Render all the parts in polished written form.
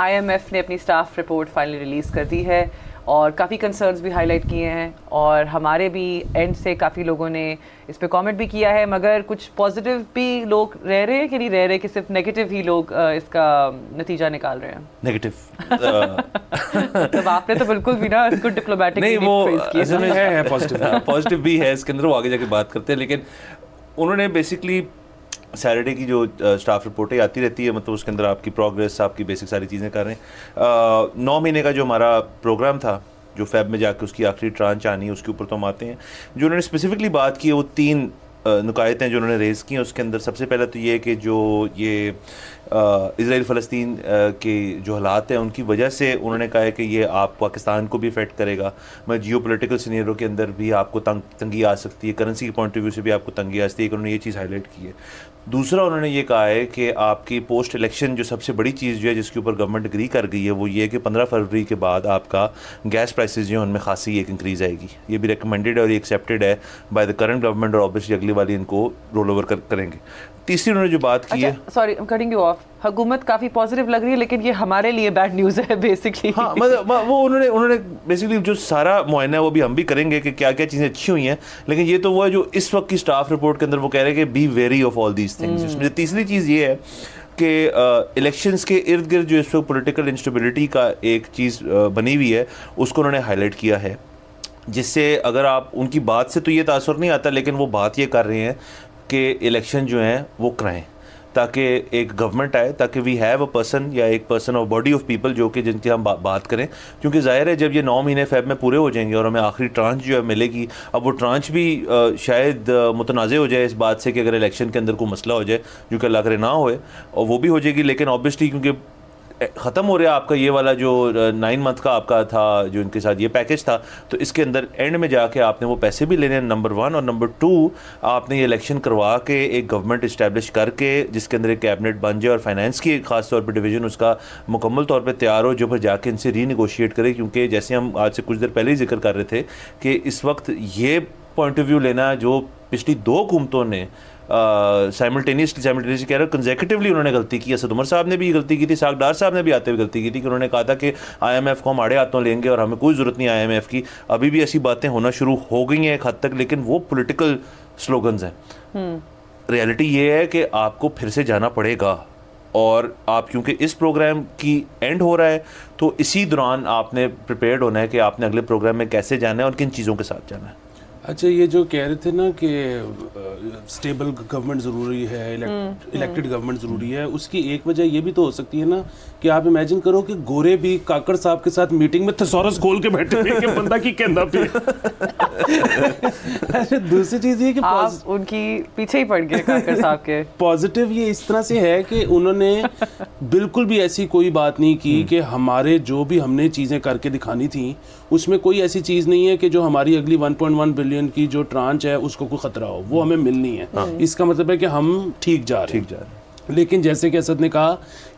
IMF ने अपनी staff report finally release कर दी है और काफ़ी कंसर्न्स भी हाईलाइट किए हैं और हमारे भी एंड से काफ़ी लोगों ने इस पे कमेंट भी किया है, मगर कुछ पॉजिटिव भी लोग रह रहे हैं कि नहीं रह रहे कि सिर्फ नेगेटिव ही लोग इसका नतीजा निकाल रहे हैं। नेगेटिव तब आपने तो बिल्कुल भी ना इसको डिप्लोमेटिक नहीं, वो असल में है पॉजिटिव पॉजिटिव भी है इसके अंदर, वो आगे जाके बात करते हैं। लेकिन उन्होंने बेसिकली सैटरडे की जो स्टाफ रिपोर्टें आती रहती है, मतलब उसके अंदर आपकी प्रोग्रेस, आपकी बेसिक सारी चीज़ें कर रहे हैं। 9 महीने का जो हमारा प्रोग्राम था, जो फेब में जाके उसकी आखिरी ट्रांच आनी है, उसके ऊपर तो हम आते हैं। जो उन्होंने स्पेसिफिकली बात की है वो 3 नुकायत हैं जो उन्होंने रेज़ की हैं। उसके अंदर सबसे पहले तो ये कि जो ये इज़राइल फ़लस्तीन के जो हालात हैं उनकी वजह से उन्होंने कहा है कि ये आप पाकिस्तान को भी इफेक्ट करेगा। मैं जियो पोलिटिकल सिनेरियो के अंदर भी आपको तंगी आ सकती है, करेंसी के पॉइंट ऑफ व्यू से भी आपको तंगी आ सकती है, उन्होंने ये चीज़ हाईलाइट की है। दूसरा उन्होंने ये कहा है कि आपकी पोस्ट इलेक्शन जो सबसे बड़ी चीज़ जो है जिसके ऊपर गवर्नमेंट एग्री कर गई है वो ये है कि 15 फरवरी के बाद आपका गैस प्राइसेस जो है उनमें खासी एक इंक्रीज़ आएगी। ये भी रिकमेंडेड है और ये एक्सेप्टेड है बाय द करंट गवर्नमेंट और ऑब्वियसली अगली वाली इनको रोल ओवर करेंगे। तीसरी उन्होंने जो बात की है, सॉरी कटिंग यू ऑफ, हुकूमत काफ़ी पॉजिटिव लग रही है लेकिन ये हमारे लिए बैड न्यूज़ है बेसिकली। हाँ, मतलब वो उन्होंने बेसिकली जो सारा मुआयना है वो भी हम भी करेंगे कि क्या क्या चीज़ें अच्छी हुई हैं, लेकिन ये तो वो है जो इस वक्त की स्टाफ रिपोर्ट के अंदर वो कह रहे हैं कि be very of all these things. इसमें तीसरी चीज़ ये है कि इलेक्शंस के इर्द गिर्द जो इस वक्त पोलिटिकल इंस्टेबिलिटी का एक चीज़ बनी हुई है उसको उन्होंने हाईलाइट किया है, जिससे अगर आप उनकी बात से तो ये तासुर नहीं आता, लेकिन वो बात ये कर रहे हैं कि इलेक्शन जो हैं वो कराएं ताकि एक गवर्नमेंट आए, ताकि वी हैव अ पर्सन या एक पर्सन और बॉडी ऑफ पीपल जो कि जिनकी हम बात करें। क्योंकि जाहिर है जब ये 9 महीने फेब में पूरे हो जाएंगे और हमें आखिरी ट्रांच जो है मिलेगी, अब वो ट्रांच भी शायद मुतनाज़ हो जाए इस बात से कि अगर इलेक्शन के अंदर कोई मसला हो जाए, जो कि अल्लाह करे ना होए, और वो भी हो जाएगी। लेकिन ऑब्वियसली क्योंकि ख़त्म हो रहा आपका ये वाला जो 9 मंथ का आपका था जो इनके साथ ये पैकेज था, तो इसके अंदर एंड में जाके आपने वो पैसे भी लेने हैं, नंबर 1, और नंबर 2 आपने ये इलेक्शन करवा के एक गवर्नमेंट इस्टेब्लिश करके जिसके अंदर एक कैबिनेट बन जाए और फाइनेंस की खास तौर पे डिवीज़न उसका मुकम्मल तौर पे तैयार हो, जो फिर जाके इनसे रीनिगोशिएट करे। क्योंकि जैसे हम आज से कुछ देर पहले ही जिक्र कर रहे थे कि इस वक्त ये पॉइंट ऑफ व्यू लेना जो पिछली 2 हुकूमतों ने साइमल्टेनियसली कह रहे कंसेक्यूटिवली उन्होंने गलती की। असद उमर साहब ने भी गलती की थी, साग डार साहब ने भी आते हुए गलती की थी कि उन्होंने कहा था कि IMF को हम आड़े हाथों लेंगे और हमें कोई ज़रूरत नहीं IMF की। अभी भी ऐसी बातें होना शुरू हो गई हैं एक हद तक, लेकिन वो पॉलिटिकल स्लोगन्स हैं। रियलिटी ये है कि आपको फिर से जाना पड़ेगा, और आप क्योंकि इस प्रोग्राम की एंड हो रहा है तो इसी दौरान आपने प्रिपेयर्ड होना है कि आपने अगले प्रोग्राम में कैसे जाना है और किन चीज़ों के साथ जाना है। अच्छा, ये जो कह रहे थे ना कि स्टेबल गवर्नमेंट ज़रूरी है, इलेक्टेड गवर्नमेंट ज़रूरी है, उसकी एक वजह ये भी तो हो सकती है ना कि आप इमेजिन करो कि गोरे भी काकड़ साहब के साथ मीटिंग में थेसोरस खोल के बैठे हैं कि बंदा की कहना पे। अच्छा, दूसरी चीज़ ये कि आप उनकी पीछे ही पड़ गए काकड़ साहब के। पॉजिटिव ये इस तरह से है कि उन्होंने बिल्कुल भी ऐसी कोई बात नहीं की कि हमारे जो भी हमने चीज़ें करके दिखानी थी उसमें कोई ऐसी चीज़ नहीं है कि जो हमारी अगली 1.1 बिलियन की जो ट्रांच है उसको कोई खतरा हो, वो हमें मिलनी है। इसका मतलब है कि हम ठीक जा रहे हैं। लेकिन जैसे कि असद ने कहा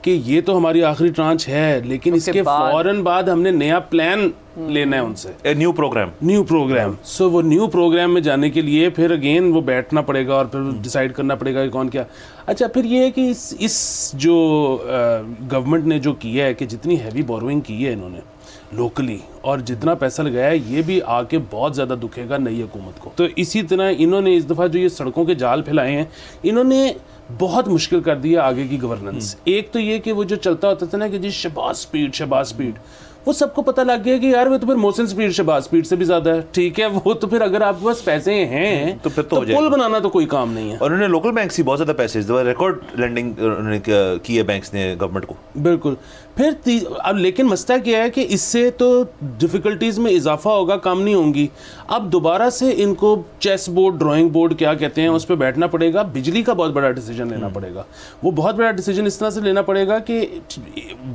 कि ये तो हमारी आखिरी ट्रांच है, लेकिन इसके फौरन बाद हमने नया प्लान लेना है उनसे, न्यू प्रोग्राम। सो वो न्यू प्रोग्राम में जाने के लिए फिर अगेन वो बैठना पड़ेगा और फिर डिसाइड करना पड़ेगा कि कौन क्या। अच्छा, फिर ये है कि इस जो गवर्नमेंट ने जो किया है कि जितनी हैवी बोरोइंग की है इन्होंने लोकली और जितना पैसा लगाया है, ये भी आके बहुत ज़्यादा दुखेगा नई हुकूमत को। तो इसी तरह इन्होंने इस दफ़ा जो ये सड़कों के जाल फैलाए हैं, इन्होंने बहुत मुश्किल कर दिया आगे की गवर्नेंस। एक तो ये कि वो जो चलता होता था ना कि जी शहबाज स्पीड, वो सबको पता लग गया कि यार वो तो फिर मोहसिन स्पीड शहबाज स्पीड से भी ज़्यादा है। ठीक है, वो तो फिर अगर आपके पास पैसे हैं तो फिर तो पुल बनाना तो कोई काम नहीं है। और उन्होंने लोकल बैंक से बहुत ज़्यादा पैसे रिकॉर्ड लेंडिंग उन्होंने की है बैंक्स ने गवर्नमेंट को। बिल्कुल। फिर अब लेकिन मसला क्या है कि इससे तो डिफ़िकल्टीज़ में इजाफा होगा, कम नहीं होंगी। अब दोबारा से इनको चेस बोर्ड, ड्राइंग बोर्ड क्या कहते हैं, उस पर बैठना पड़ेगा। बिजली का बहुत बड़ा डिसीजन लेना पड़ेगा। वो बहुत बड़ा डिसीजन इस तरह से लेना पड़ेगा कि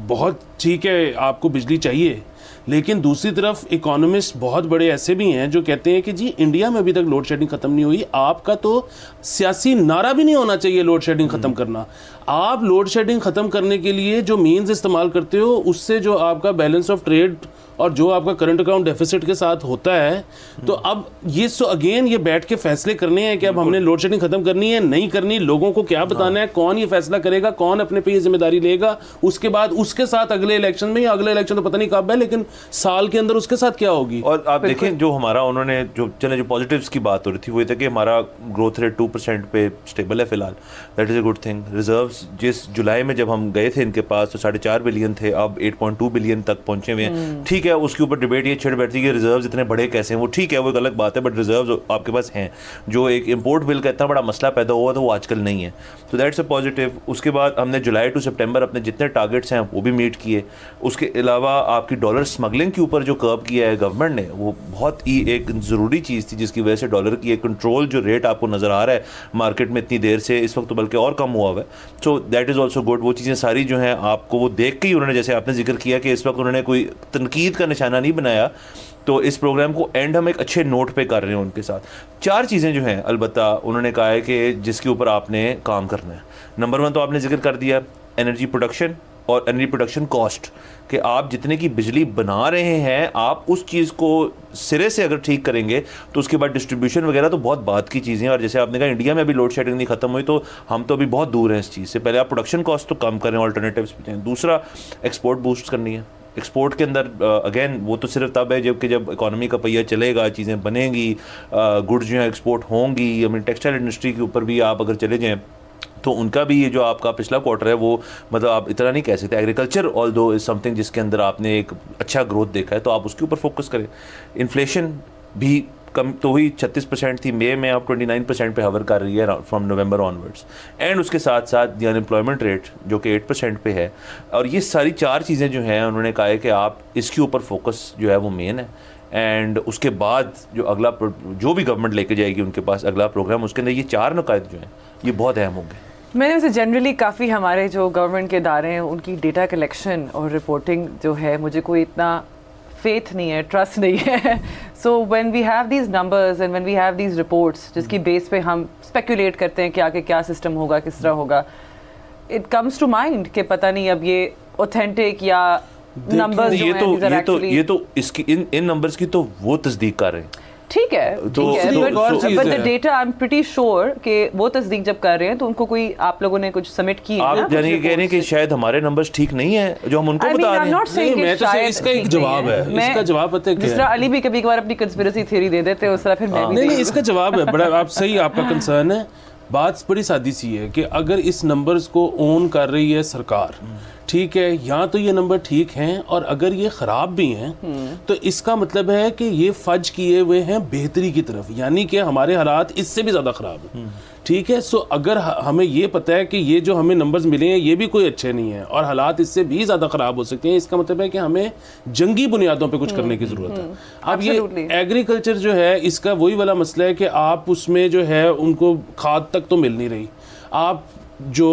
बहुत ठीक है आपको बिजली चाहिए, लेकिन दूसरी तरफ इकोनॉमिस्ट बहुत बड़े ऐसे भी हैं जो कहते हैं कि जी इंडिया में अभी तक लोड शेडिंग ख़त्म नहीं हुई। आपका तो सियासी नारा भी नहीं होना चाहिए लोड शेडिंग ख़त्म करना। आप लोड शेडिंग ख़त्म करने के लिए जो मीन्स इस्तेमाल करते हो उससे जो आपका बैलेंस ऑफ ट्रेड और जो आपका करंट अकाउंट डेफिसिट के साथ होता है, तो अब ये अगेन ये बैठ के फैसले करने हैं कि अब हमने लोड शेडिंग खत्म करनी है नहीं करनी, लोगों को क्या बताना है, कौन ये फैसला करेगा, कौन अपने पे ये जिम्मेदारी लेगा, उसके बाद उसके साथ अगले इलेक्शन में, या अगले इलेक्शन तो पता नहीं कब है, लेकिन साल के अंदर उसके साथ क्या होगी। और आप देखें जो हमारा उन्होंने जो पॉजिटिव्स की बात हो रही थी वो ये था कि हमारा ग्रोथ रेट 2% पे स्टेबल है फिलहाल, that is a good thing. Reserves जिस जुलाई में जब हम गए थे इनके पास तो 4.5 बिलियन थे, अब 8.2 बिलियन तक पहुंचे हुए हैं। ठीक है, उसके ऊपर डिबेट ये छिड़ बैठती है कि रिजर्व्स इतने बड़े कैसे हैं, वो ठीक है, वो एक अलग बात है, बट रिजर्व्स आपके पास हैं। जो एक इंपोर्ट बिल का इतना बड़ा मसला पैदा हुआ था वो आजकल नहीं है, तो दैट्स अ पॉजिटिव। उसके बाद हमने जुलाई टू सितंबर अपने जितने टारगेट्स हैं वो भी मीट किए। उसके अलावा आपकी डॉलर स्मगलिंग के ऊपर जो कर्व किया है गवर्नमेंट ने, वो बहुत ही एक ज़रूरी चीज़ थी जिसकी वजह से डॉलर की एक कंट्रोल जो रेट आपको नज़र आ रहा है मार्केट में इतनी देर से, इस वक्त तो बल्कि और कम हुआ हुआ है, so that is also good. वो चीज़ें सारी जो हैं आपको वो देख के ही उन्होंने, जैसे आपने जिक्र किया कि इस वक्त उन्होंने कोई तनकीद का निशाना नहीं बनाया, तो इस प्रोग्राम को एंड हम एक अच्छे नोट पे कर रहे हैं उनके साथ। 4 चीज़ें जो हैं अलबत्ता उन्होंने कहा है कि जिसके ऊपर आपने काम करना है। नंबर 1 तो आपने जिक्र कर दिया एनर्जी प्रोडक्शन और एनर्जी प्रोडक्शन कॉस्ट, कि आप जितने की बिजली बना रहे हैं आप उस चीज़ को सिरे से अगर ठीक करेंगे तो उसके बाद डिस्ट्रीब्यूशन वगैरह तो बहुत बात की चीज़ें हैं। और जैसे आपने कहा इंडिया में अभी लोड शेडिंग नहीं खत्म हुई, तो हम तो अभी बहुत दूर हैं इस चीज़ से। पहले आप प्रोडक्शन कॉस्ट तो कम करें, ऑल्टरनेटिव्स भी दें। दूसरा, एक्सपोर्ट बूस्ट करनी है। एक्सपोर्ट के अंदर अगेन वो तो सिर्फ तब है जब इकोनॉमी का पहिया चलेगा, चीज़ें बनेंगी, गुड्स जो हैं एक्सपोर्ट होंगी। आई मीन टेक्सटाइल इंडस्ट्री के ऊपर भी आप अगर चले जाएँ तो उनका भी ये जो आपका पिछला क्वार्टर है वो मतलब आप इतना नहीं कह सकते। एग्रीकल्चर ऑल दो इज़ समथिंग जिसके अंदर आपने एक अच्छा ग्रोथ देखा है, तो आप उसके ऊपर फोकस करें। इन्फ्लेशन भी कम तो हुई 36% थी, मई में आप 29% पे हवर कर रही है फ्रॉम नवंबर ऑनवर्ड्स। एंड उसके साथ साथ अनएम्प्लॉयमेंट रेट जो कि 8% पे है। और ये सारी 4 चीज़ें जो हैं उन्होंने कहा है कि आप इसके ऊपर फोकस जो है वो मेन है। एंड उसके बाद जो अगला जो भी गवर्नमेंट लेके जाएगी उनके पास अगला प्रोग्राम, उसके अंदर ये 4 नुकात जो हैं ये बहुत अहम होंगे। मैंने वैसे जनरली काफ़ी हमारे जो गवर्नमेंट के इदारे हैं उनकी डेटा कलेक्शन और रिपोर्टिंग जो है मुझे कोई इतना फेथ नहीं है, ट्रस्ट नहीं है। So when we have these numbers and when we have these reports जिसकी बेस पे हम स्पेकुलेट करते हैं कि आगे क्या सिस्टम होगा, किस तरह होगा, इट कम्स टू माइंड कि पता नहीं अब ये ऑथेंटिक या नंबर्स जो हैं ये तो इसकी इन नंबर्स की तो वो तस्दीक कर रहे हैं। ठीक है, but the data I am pretty sure कि वो तस्दीक जब कर रहे हैं तो उनको कोई आप लोगों ने कुछ सबमिट की है। आप यानी कह रहे हैं कि शायद हमारे नंबर्स ठीक नहीं है जो हम उनको बता रहे हैं। मैं तो इसका एक जवाब है, इसका जवाब पता है क्या है? जिस तरह अली भी कभी कभार अपनी कंस्पिरेसी थ्योरी दे देते हैं उस तरह फिर मैं भी नहीं, इसका जवाब है बड़ा आप सही, आपका कंसर्न है। बात बड़ी सादी सी है कि अगर इस नंबर्स को ओन कर रही है सरकार, ठीक है, यहाँ तो ये नंबर ठीक हैं, और अगर ये ख़राब भी हैं तो इसका मतलब है कि ये फज किए हुए हैं बेहतरी की तरफ, यानी कि हमारे हालात इससे भी ज़्यादा ख़राब हैं। ठीक है, सो अगर हमें ये पता है कि ये जो हमें नंबर्स मिले हैं ये भी कोई अच्छे नहीं है और हालात इससे भी ज़्यादा ख़राब हो सकते हैं, इसका मतलब है कि हमें जंगी बुनियादों पे कुछ करने की ज़रूरत है। अब ये एग्रीकल्चर जो है इसका वही वाला मसला है कि आप उसमें जो है उनको खाद तक तो मिल नहीं रही। आप जो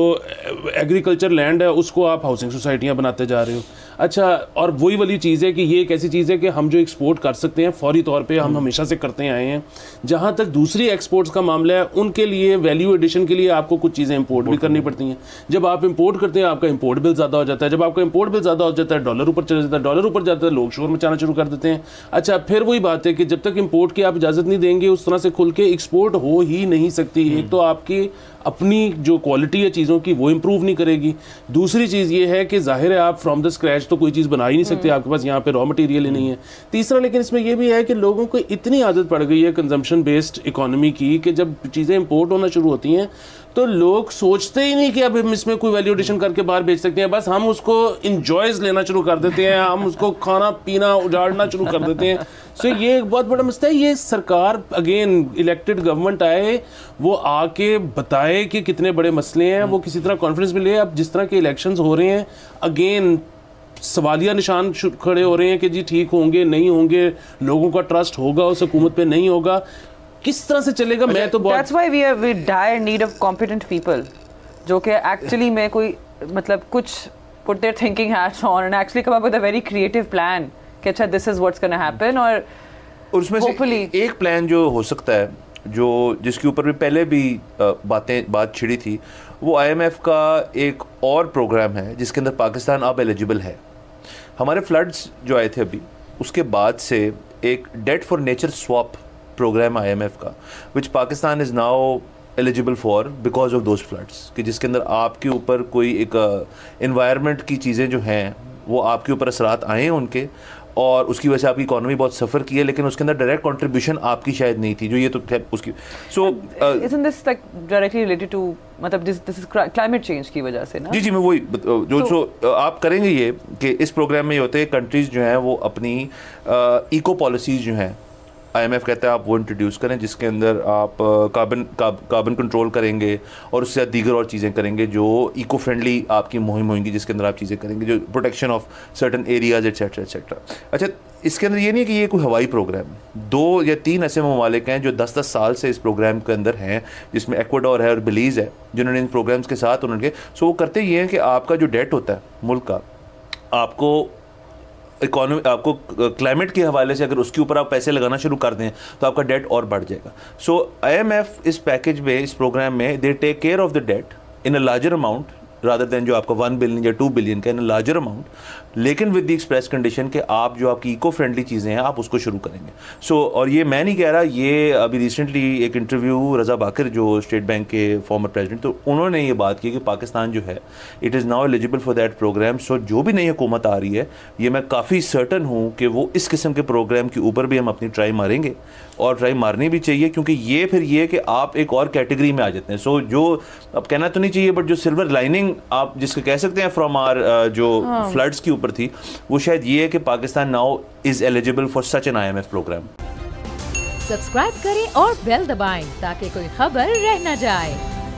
एग्रीकल्चर लैंड है उसको आप हाउसिंग सोसाइटियाँ बनाते जा रहे हो। अच्छा, और वही वाली चीज़ है कि ये एक ऐसी चीज़ है कि हम जो एक्सपोर्ट कर सकते हैं फौरी तौर पे हम हमेशा से करते आए हैं। जहाँ तक दूसरी एक्सपोर्ट्स का मामला है उनके लिए वैल्यू एडिशन के लिए आपको कुछ चीज़ें इंपोर्ट भी करनी पड़ती हैं। जब आप इंपोर्ट करते हैं आपका इंपोर्ट बिल ज़्यादा हो जाता है, जब आपका इंपोर्ट बिल ज़्यादा हो जाता है डॉलर ऊपर चला जाता है, डॉलर ऊपर जाता है लोग शोर मचाना शुरू कर देते हैं। अच्छा, फिर वही बात है कि जब तक इंपोर्ट की आप इजाज़त नहीं देंगे उस तरह से खुल के एक्सपोर्ट हो ही नहीं सकती। एक तो आपकी अपनी जो क्वालिटी है चीज़ों की वो इम्प्रूव नहीं करेगी, दूसरी चीज़ ये है कि जाहिर है आप फ्रॉम द स्क्रैच तो कोई चीज़ बना ही नहीं सकते, आपके पास यहाँ पे रॉ मटेरियल ही नहीं है। तीसरा, लेकिन इसमें यह भी है कि लोगों को इतनी आदत पड़ गई है कंजम्पशन बेस्ड इकोनॉमी की कि जब चीज़ें इंपोर्ट होना शुरू होती हैं तो लोग सोचते ही नहीं कि अब हम इसमें कोई वैल्यू एडिशन करके बाहर बेच सकते हैं, बस हम उसको इंजॉयज लेना शुरू कर देते हैं, हम उसको खाना पीना उजाड़ना शुरू कर देते हैं। सो ये एक बहुत बड़ा मसला है। ये सरकार अगेन इलेक्टेड गवर्नमेंट आए, वो आके बताए कि कितने बड़े मसले हैं, वो किसी तरह कॉन्फ्रेंस में ले। अब जिस तरह के इलेक्शंस हो रहे हैं अगेन सवालिया निशान खड़े हो रहे हैं कि जी ठीक होंगे नहीं होंगे, लोगों का ट्रस्ट होगा उस हुकूमत पे नहीं होगा, किस तरह से चलेगा। मैं तो That's why we are dire need of competent people जो कि एक्चुअली में कोई मतलब कुछ put their thinking hats on and actually come up with a very creative plan कि अच्छा this is what's gonna happen। और उसमें से एक प्लान जो हो सकता है जो जिसके ऊपर भी पहले भी बात छिड़ी थी, वो IMF का एक और प्रोग्राम है जिसके अंदर पाकिस्तान अब एलिजिबल है। हमारे फ्लड्स जो आए थे अभी उसके बाद से एक debt for nature swap program IMF का, which Pakistan is now eligible for because of those floods, कि जिसके अंदर आपके ऊपर कोई एक इन्वायरमेंट की चीज़ें जो हैं वो आपके ऊपर असरात आए हैं उनके, और उसकी वजह से आपकी इकॉनमी बहुत सफ़र की है, लेकिन उसके अंदर डायरेक्ट कंट्रीब्यूशन आपकी शायद नहीं थी, जो ये तो उसकी isn't this like directly related to, मतलब this is climate change की वजह से ना? जी मैं वही आप करेंगे ये कि इस प्रोग्राम में ये होते हैं कंट्रीज़ जो हैं वो अपनी इको पॉलिसीज़ जो हैं IMF कहता है आप वो इंट्रोड्यूस करें, जिसके अंदर आप कार्बन कंट्रोल करेंगे और उससे दीगर और चीज़ें करेंगे जो इको फ्रेंडली आपकी मुहिम होंगी, जिसके अंदर आप चीज़ें करेंगे जो protection of certain areas etcetera etcetera. अच्छा, इसके अंदर ये नहीं है कि ये कोई हवाई प्रोग्राम, 2 या 3 ऐसे ममालिक हैं जो 10-10 साल से इस प्रोग्राम के अंदर हैं, जिसमें एक्वाडोर है और बेलीज़ है, जिन्होंने इन प्रोग्राम्स के साथ उन्होंने वो करते ये हैं कि आपका जो डेट होता है मुल्क का, आपको इकोनॉमी, आपको क्लाइमेट के हवाले से अगर उसके ऊपर आप पैसे लगाना शुरू कर दें तो आपका डेट और बढ़ जाएगा। सो IMF इस पैकेज में, इस प्रोग्राम में, they take care of the debt in a larger amount rather than जो आपका 1 बिलियन या 2 बिलियन का, इन अ लार्जर अमाउंट, लेकिन विद द एक्सप्रेस कंडीशन कि आप जो आपकी इको फ्रेंडली चीज़ें हैं आप उसको शुरू करेंगे। सो और ये मैं नहीं कह रहा, ये अभी रिसेंटली एक इंटरव्यू रज़ा बाकर जो स्टेट बैंक के फॉर्मर प्रेसिडेंट, तो उन्होंने ये बात की कि पाकिस्तान जो है it is now eligible for that program. So जो भी नई हुकूमत आ रही है, ये मैं काफ़ी सर्टन हूँ कि वो इस किस्म के प्रोग्राम के ऊपर भी हम अपनी ट्राई मारेंगे, और ट्राई मारनी भी चाहिए, क्योंकि ये फिर ये कि आप एक और कैटेगरी में आ जाते हैं। सो जो अब कहना तो नहीं चाहिए, बट जो सिल्वर लाइनिंग आप जिसको कह सकते हैं फ्रॉम आर जो फ्लड्स के ऊपर थी, वो शायद ये है कि Pakistan now is eligible for such an IMF program. Subscribe करें और बेल दबाएं ताकि कोई खबर रह न जाए।